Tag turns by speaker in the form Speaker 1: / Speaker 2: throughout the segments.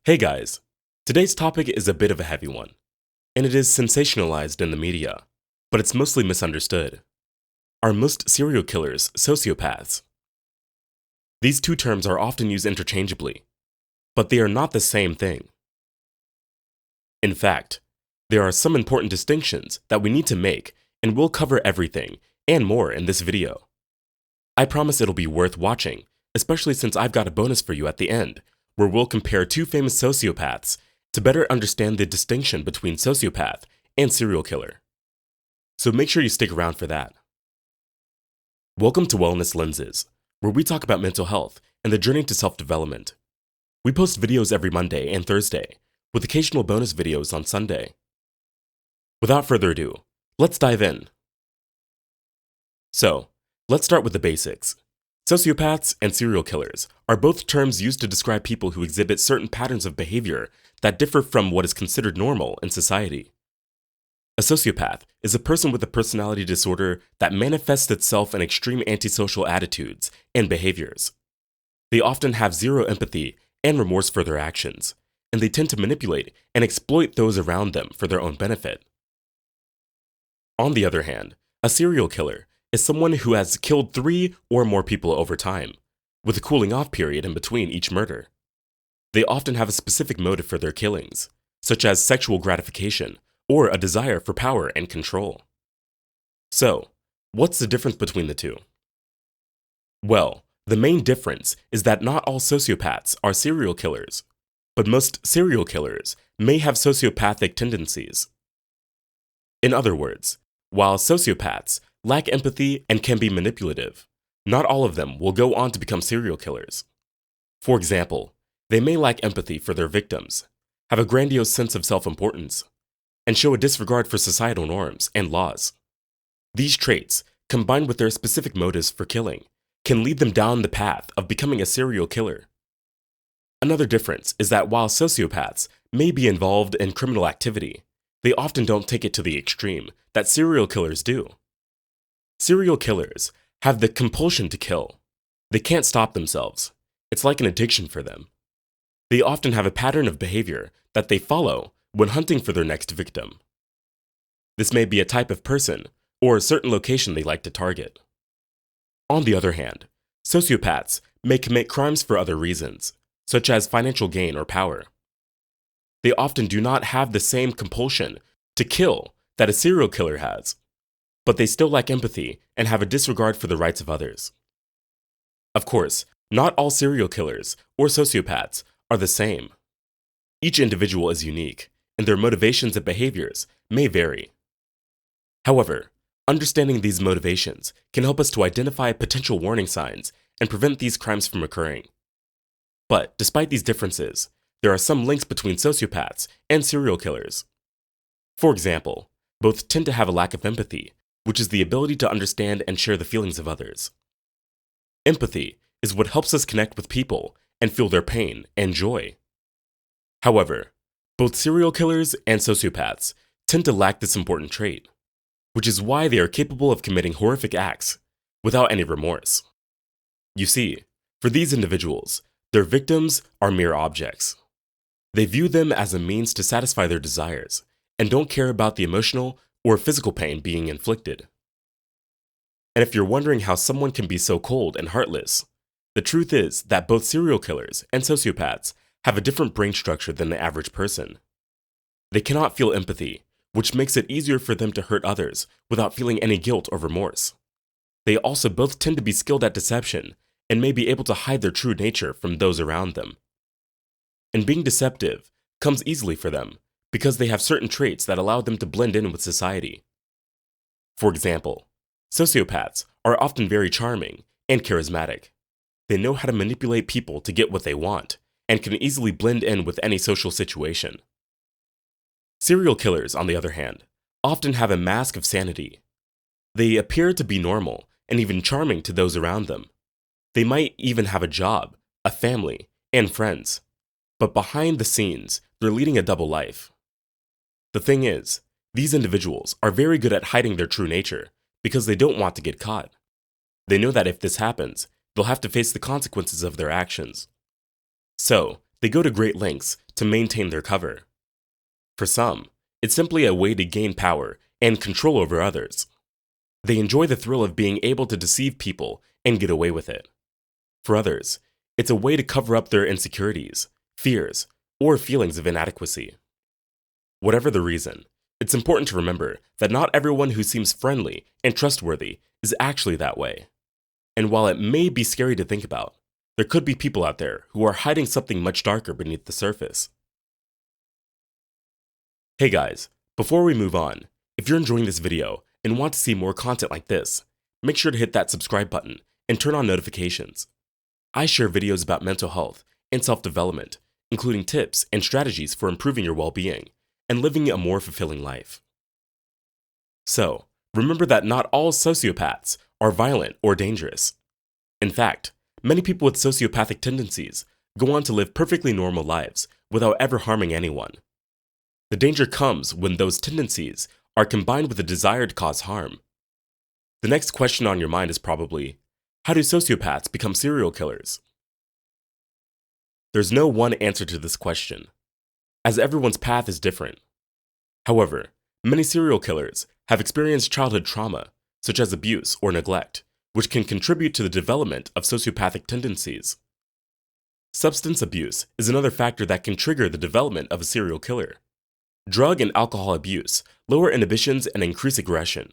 Speaker 1: Hey guys, today's topic is a bit of a heavy one, and it is sensationalized in the media, but it's mostly misunderstood. Are most serial killers sociopaths? These two terms are often used interchangeably, but they are not the same thing. In fact, there are some important distinctions that we need to make, and we'll cover everything and more in this video. I promise it'll be worth watching, especially since I've got a bonus for you at the end, where we'll compare two famous sociopaths to better understand the distinction between sociopath and serial killer. So make sure you stick around for that. Welcome to Wellness Lenses, where we talk about mental health and the journey to self-development. We post videos every Monday and Thursday, with occasional bonus videos on Sunday. Without further ado, let's dive in. So, let's start with the basics. Sociopaths and serial killers are both terms used to describe people who exhibit certain patterns of behavior that differ from what is considered normal in society. A sociopath is a person with a personality disorder that manifests itself in extreme antisocial attitudes and behaviors. They often have zero empathy and remorse for their actions, and they tend to manipulate and exploit those around them for their own benefit. On the other hand, a serial killer is someone who has killed 3 or more people over time, with a cooling off period in between each murder. They often have a specific motive for their killings, such as sexual gratification or a desire for power and control. So, what's the difference between the two? Well, the main difference is that not all sociopaths are serial killers, but most serial killers may have sociopathic tendencies. In other words, while sociopaths lack empathy and can be manipulative, not all of them will go on to become serial killers. For example, they may lack empathy for their victims, have a grandiose sense of self-importance, and show a disregard for societal norms and laws. These traits, combined with their specific motives for killing, can lead them down the path of becoming a serial killer. Another difference is that while sociopaths may be involved in criminal activity, they often don't take it to the extreme that serial killers do. Serial killers have the compulsion to kill. They can't stop themselves. It's like an addiction for them. They often have a pattern of behavior that they follow when hunting for their next victim. This may be a type of person or a certain location they like to target. On the other hand, sociopaths may commit crimes for other reasons, such as financial gain or power. They often do not have the same compulsion to kill that a serial killer has, but they still lack empathy and have a disregard for the rights of others. Of course, not all serial killers or sociopaths are the same. Each individual is unique, and their motivations and behaviors may vary. However, understanding these motivations can help us to identify potential warning signs and prevent these crimes from occurring. But despite these differences, there are some links between sociopaths and serial killers. For example, both tend to have a lack of empathy, which is the ability to understand and share the feelings of others. Empathy is what helps us connect with people and feel their pain and joy. However, both serial killers and sociopaths tend to lack this important trait, which is why they are capable of committing horrific acts without any remorse. You see, for these individuals, their victims are mere objects. They view them as a means to satisfy their desires and don't care about the emotional or physical pain being inflicted. And if you're wondering how someone can be so cold and heartless, the truth is that both serial killers and sociopaths have a different brain structure than the average person. They cannot feel empathy, which makes it easier for them to hurt others without feeling any guilt or remorse. They also both tend to be skilled at deception and may be able to hide their true nature from those around them. And being deceptive comes easily for them because they have certain traits that allow them to blend in with society. For example, sociopaths are often very charming and charismatic. They know how to manipulate people to get what they want and can easily blend in with any social situation. Serial killers, on the other hand, often have a mask of sanity. They appear to be normal and even charming to those around them. They might even have a job, a family, and friends. But behind the scenes, they're leading a double life. The thing is, these individuals are very good at hiding their true nature because they don't want to get caught. They know that if this happens, they'll have to face the consequences of their actions. So, they go to great lengths to to maintain their cover. For some, it's simply a way to gain power and control over others. They enjoy the thrill of being able to deceive people and get away with it. For others, it's a way to cover up their insecurities, fears, or feelings of inadequacy. Whatever the reason, it's important to remember that not everyone who seems friendly and trustworthy is actually that way. And while it may be scary to think about, there could be people out there who are hiding something much darker beneath the surface. Hey guys, before we move on, if you're enjoying this video and want to see more content like this, make sure to hit that subscribe button and turn on notifications. I share videos about mental health and self-development, including tips and strategies for improving your well-being and living a more fulfilling life. So, remember that not all sociopaths are violent or dangerous. In fact, many people with sociopathic tendencies go on to live perfectly normal lives without ever harming anyone. The danger comes when those tendencies are combined with a desire to cause harm. The next question on your mind is probably, how do sociopaths become serial killers? There's no one answer to this question, as everyone's path is different. However, many serial killers have experienced childhood trauma, such as abuse or neglect, which can contribute to the development of sociopathic tendencies. Substance abuse is another factor that can trigger the development of a serial killer. Drug and alcohol abuse lower inhibitions and increase aggression,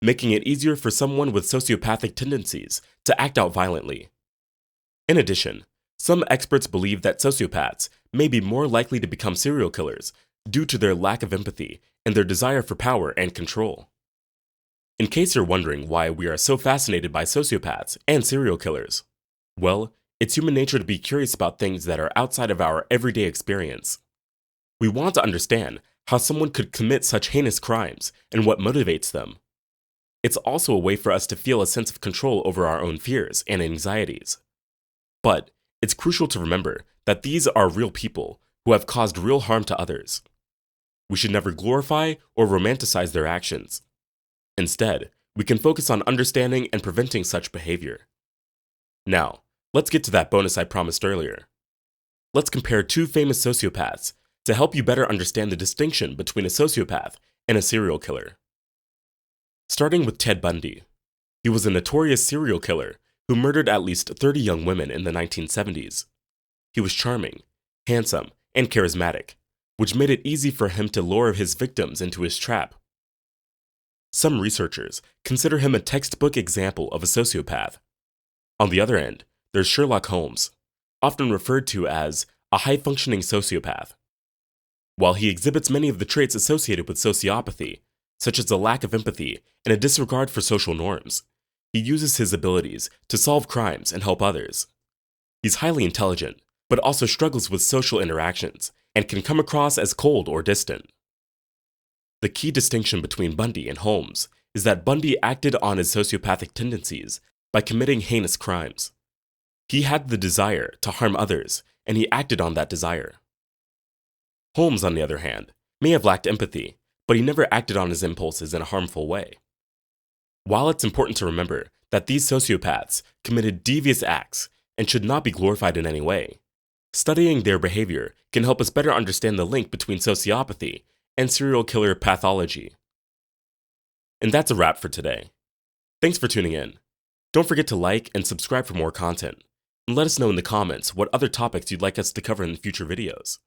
Speaker 1: making it easier for someone with sociopathic tendencies to act out violently. In addition, some experts believe that sociopaths may be more likely to become serial killers due to their lack of empathy and their desire for power and control. In case you're wondering why we are so fascinated by sociopaths and serial killers, well, it's human nature to be curious about things that are outside of our everyday experience. We want to understand how someone could commit such heinous crimes and what motivates them. It's also a way for us to feel a sense of control over our own fears and anxieties. But it's crucial to remember that these are real people who have caused real harm to others. We should never glorify or romanticize their actions. Instead, we can focus on understanding and preventing such behavior. Now, let's get to that bonus I promised earlier. Let's compare two famous sociopaths to help you better understand the distinction between a sociopath and a serial killer. Starting with Ted Bundy. He was a notorious serial killer who murdered at least 30 young women in the 1970s. He was charming, handsome, and charismatic, which made it easy for him to lure his victims into his trap. Some researchers consider him a textbook example of a sociopath. On the other end, there's Sherlock Holmes, often referred to as a high-functioning sociopath. While he exhibits many of the traits associated with sociopathy, such as a lack of empathy and a disregard for social norms, he uses his abilities to solve crimes and help others. He's highly intelligent, but also struggles with social interactions and can come across as cold or distant. The key distinction between Bundy and Holmes is that Bundy acted on his sociopathic tendencies by committing heinous crimes. He had the desire to harm others, and he acted on that desire. Holmes, on the other hand, may have lacked empathy, but he never acted on his impulses in a harmful way. While it's important to remember that these sociopaths committed devious acts and should not be glorified in any way, studying their behavior can help us better understand the link between sociopathy and serial killer pathology. And that's a wrap for today. Thanks for tuning in. Don't forget to like and subscribe for more content, and let us know in the comments what other topics you'd like us to cover in future videos.